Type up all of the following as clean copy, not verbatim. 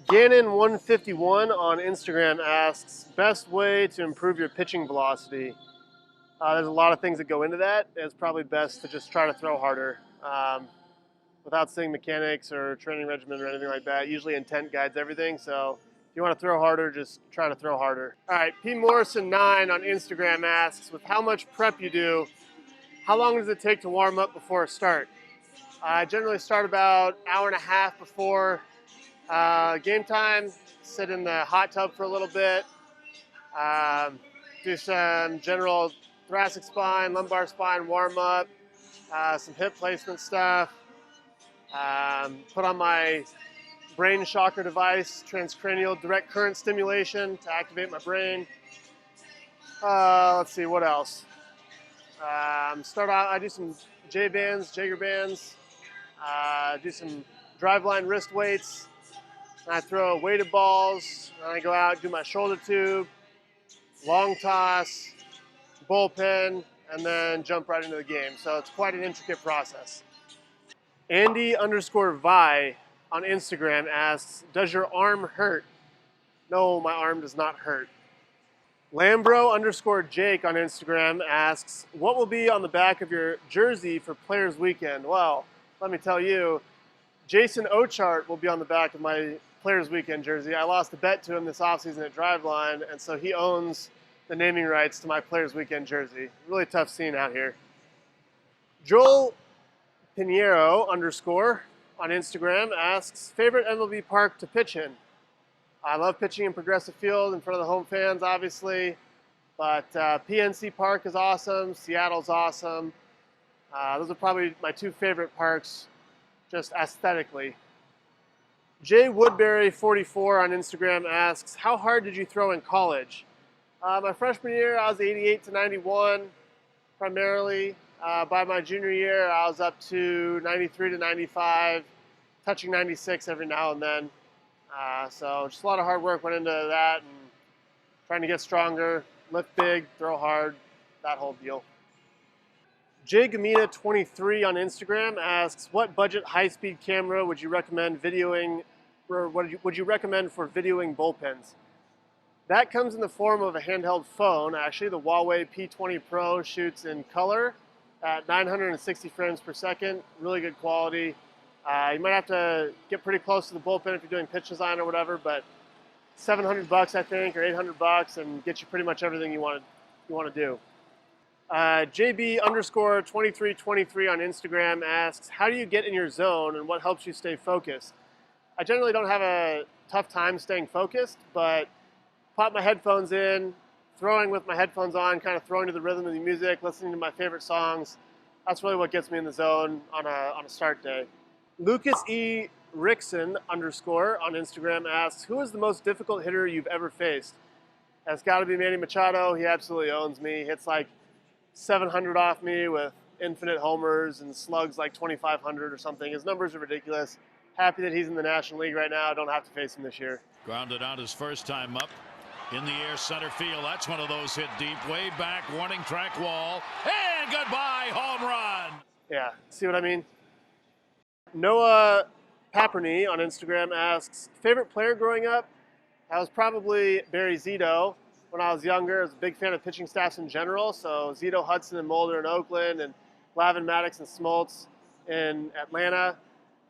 Gannon151 on Instagram asks, best way to improve your pitching velocity. There's a lot of things that go into that. It's probably best to just try to throw harder without seeing mechanics or training regimen or anything like that. Usually intent guides everything, so if you want to throw harder, just try to throw harder. All right, P. Morrison9 on Instagram asks, with how much prep you do, how long does it take to warm up before a start? I generally start about an hour and a half before game time, sit in the hot tub for a little bit, do some general thoracic spine, lumbar spine warm up, some hip placement stuff, put on my brain shocker device, transcranial direct current stimulation to activate my brain. Let's see, what else? Start out, I do some J-bands, Jaeger bands, do some driveline wrist weights, and I throw weighted balls, and I go out, do my shoulder tube, long toss, bullpen, and then jump right into the game. So it's quite an intricate process. Andy_Vi on Instagram asks, does your arm hurt? No, my arm does not hurt. Lambro_Jake on Instagram asks, what will be on the back of your jersey for Players Weekend? Well, let me tell you, Jason Ochart will be on the back of my Players Weekend jersey. I lost a bet to him this offseason at Driveline, and so he owns the naming rights to my Players Weekend jersey. Really tough scene out here. Joel Pinheiro _ on Instagram asks, favorite MLB park to pitch in? I love pitching in Progressive Field in front of the home fans, obviously, but PNC Park is awesome. Seattle's awesome. Those are probably my two favorite parks, just aesthetically. Jay Woodbury 44 on Instagram asks, how hard did you throw in college? My freshman year, I was 88 to 91, primarily. By my junior year, I was up to 93 to 95, touching 96 every now and then. So just a lot of hard work went into that and trying to get stronger, lift big, throw hard, that whole deal. Jay Gamina 23 on Instagram asks, what budget high-speed camera would you recommend videoing, or would you recommend for videoing bullpens? That comes in the form of a handheld phone. Actually, the Huawei P20 Pro shoots in color at 960 frames per second, really good quality. You might have to get pretty close to the bullpen if you're doing pitch design or whatever, but $700 I think, or $800, and get you pretty much everything you want to do. JB_2323 on Instagram asks, how do you get in your zone and what helps you stay focused? I generally don't have a tough time staying focused, but pop my headphones in, throwing with my headphones on, kind of throwing to the rhythm of the music, listening to my favorite songs. That's really what gets me in the zone on a start day. Lucas E. Rickson _ on Instagram asks, who is the most difficult hitter you've ever faced? That's got to be Manny Machado. He absolutely owns me. He hits like 700 off me with infinite homers and slugs like 2,500 or something. His numbers are ridiculous. Happy that he's in the National League right now. I don't have to face him this year. Grounded out his first time up. In the air, center field. That's one of those hit deep. Way back, warning track wall. And goodbye, home run. Yeah, see what I mean? Noah Paperny on Instagram asks, favorite player growing up? That was probably Barry Zito. When I was younger, I was a big fan of pitching staffs in general. So Zito, Hudson, and Mulder in Oakland, and Lavin, Maddox, and Smoltz in Atlanta.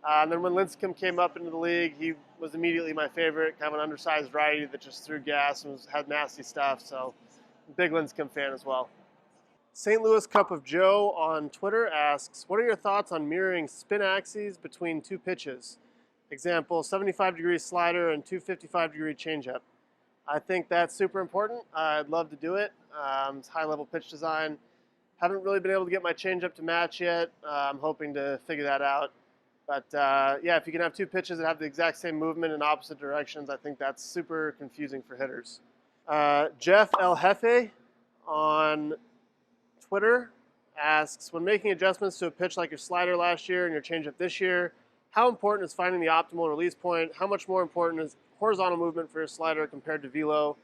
And then when Lincecum came up into the league, he was immediately my favorite, kind of an undersized righty that just threw gas and had nasty stuff. So big Lincecum fan as well. St. Louis Cup of Joe on Twitter asks, what are your thoughts on mirroring spin axes between two pitches? Example, 75-degree slider and 255-degree changeup. I think that's super important. I'd love to do it. It's high-level pitch design. Haven't really been able to get my changeup to match yet. I'm hoping to figure that out. But yeah, if you can have two pitches that have the exact same movement in opposite directions, I think that's super confusing for hitters. Jeff El Jefe on Twitter asks, when making adjustments to a pitch like your slider last year and your changeup this year, how important is finding the optimal release point? How much more important is horizontal movement for your slider compared to velo?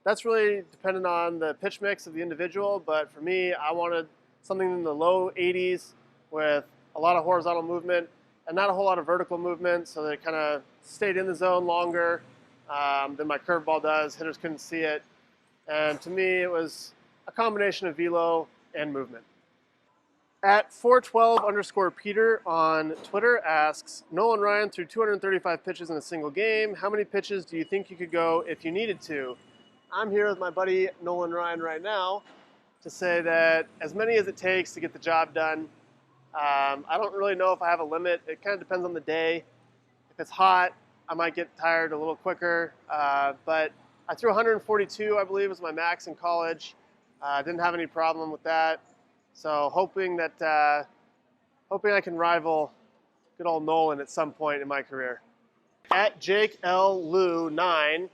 That's really dependent on the pitch mix of the individual, but for me, I wanted something in the low 80s with a lot of horizontal movement and not a whole lot of vertical movement, so that it kind of stayed in the zone longer than my curveball does. Hitters couldn't see it. And to me, it was a combination of velo and movement. At 412_Peter on Twitter asks, Nolan Ryan threw 235 pitches in a single game. How many pitches do you think you could go if you needed to? I'm here with my buddy Nolan Ryan right now to say that as many as it takes to get the job done. I don't really know if I have a limit. It kind of depends on the day. If it's hot, I might get tired a little quicker. But I threw 142, I believe, was my max in college. Didn't have any problem with that. So hoping I can rival good old Nolan at some point in my career. At Jake L. Lou 9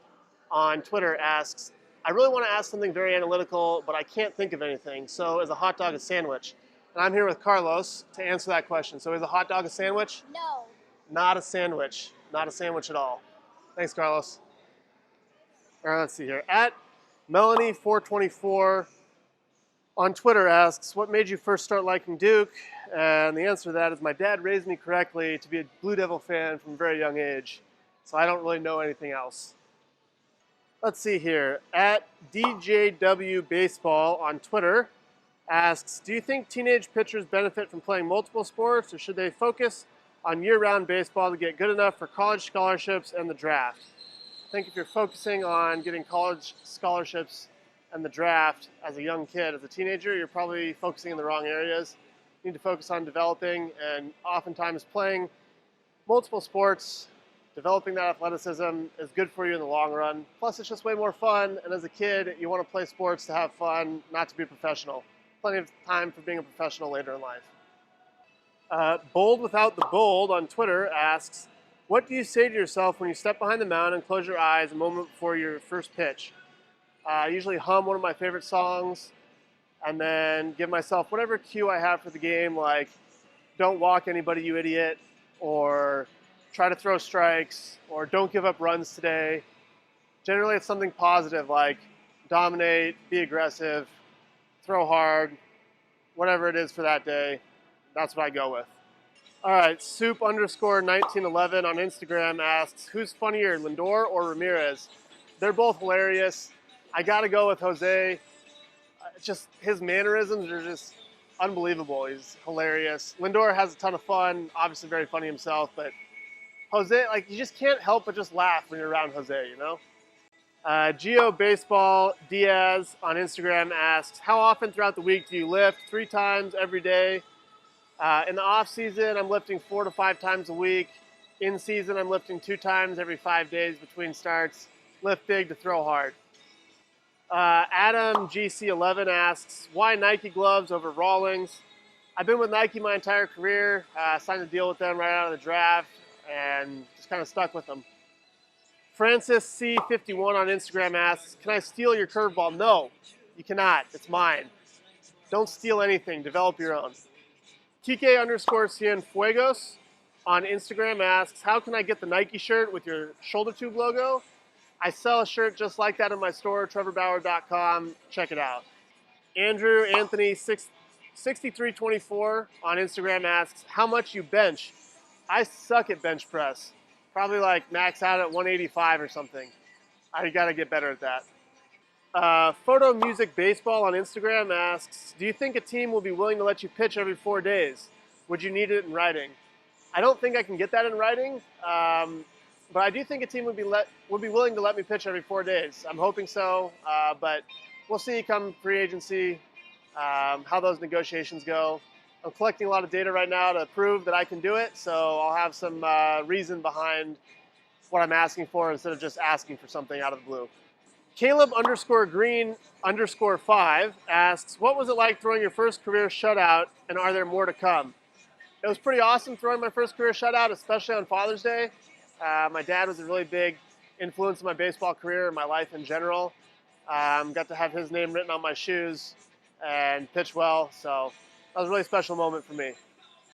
on Twitter asks, I really want to ask something very analytical, but I can't think of anything. So is a hot dog a sandwich? And I'm here with Carlos to answer that question. So is a hot dog a sandwich? No. Not a sandwich. Not a sandwich at all. Thanks, Carlos. All right, let's see here. At Melanie424 on Twitter asks, what made you first start liking Duke? And the answer to that is my dad raised me correctly to be a Blue Devil fan from a very young age. So I don't really know anything else. Let's see here. At DJW Baseball on Twitter asks, do you think teenage pitchers benefit from playing multiple sports, or should they focus on year-round baseball to get good enough for college scholarships and the draft? I think if you're focusing on getting college scholarships and the draft as a young kid, as a teenager, you're probably focusing in the wrong areas. You need to focus on developing and oftentimes playing multiple sports. Developing that athleticism is good for you in the long run. Plus, it's just way more fun. And as a kid, you want to play sports to have fun, not to be a professional. Plenty of time for being a professional later in life. Bold Without the Bold on Twitter asks, what do you say to yourself when you step behind the mound and close your eyes a moment before your first pitch? I usually hum one of my favorite songs and then give myself whatever cue I have for the game, like don't walk anybody, you idiot, or try to throw strikes, or don't give up runs today. Generally, it's something positive like dominate, be aggressive, throw hard, whatever it is for that day. That's what I go with. All right, soup_1911 on Instagram asks, who's funnier, Lindor or Ramirez? They're both hilarious. I got to go with Jose. Just his mannerisms are just unbelievable. He's hilarious. Lindor has a ton of fun, obviously very funny himself, but Jose, like, you just can't help but just laugh when you're around Jose, you know? Geo Baseball Diaz on Instagram asks, how often throughout the week do you lift? 3 times every day. In the off season, I'm lifting 4 to 5 times a week. In season, I'm lifting 2 times every 5 days between starts. Lift big to throw hard. Adam GC11 asks, why Nike gloves over Rawlings? I've been with Nike my entire career. Signed a deal with them right out of the draft and just kind of stuck with them. Francis C51 on Instagram asks, can I steal your curveball? No, you cannot. It's mine. Don't steal anything. Develop your own. TK_Cienfuegos on Instagram asks, how can I get the Nike shirt with your shoulder tube logo? I sell a shirt just like that in my store, trevorbauer.com. Check it out. Andrew Anthony 6324 on Instagram asks, how much you bench? I suck at bench press. Probably like max out at 185 or something. I got to get better at that. Photo Music Baseball on Instagram asks, do you think a team will be willing to let you pitch every 4 days? Would you need it in writing? I don't think I can get that in writing, but I do think a team would be willing to let me pitch every 4 days. I'm hoping so, but we'll see come free agency how those negotiations go. I'm collecting a lot of data right now to prove that I can do it, so I'll have some reason behind what I'm asking for instead of just asking for something out of the blue. Caleb_Green_5 asks, what was it like throwing your first career shutout, and are there more to come? It was pretty awesome throwing my first career shutout, especially on Father's Day. My dad was a really big influence in my baseball career and my life in general. Got to have his name written on my shoes and pitch well, so that was a really special moment for me.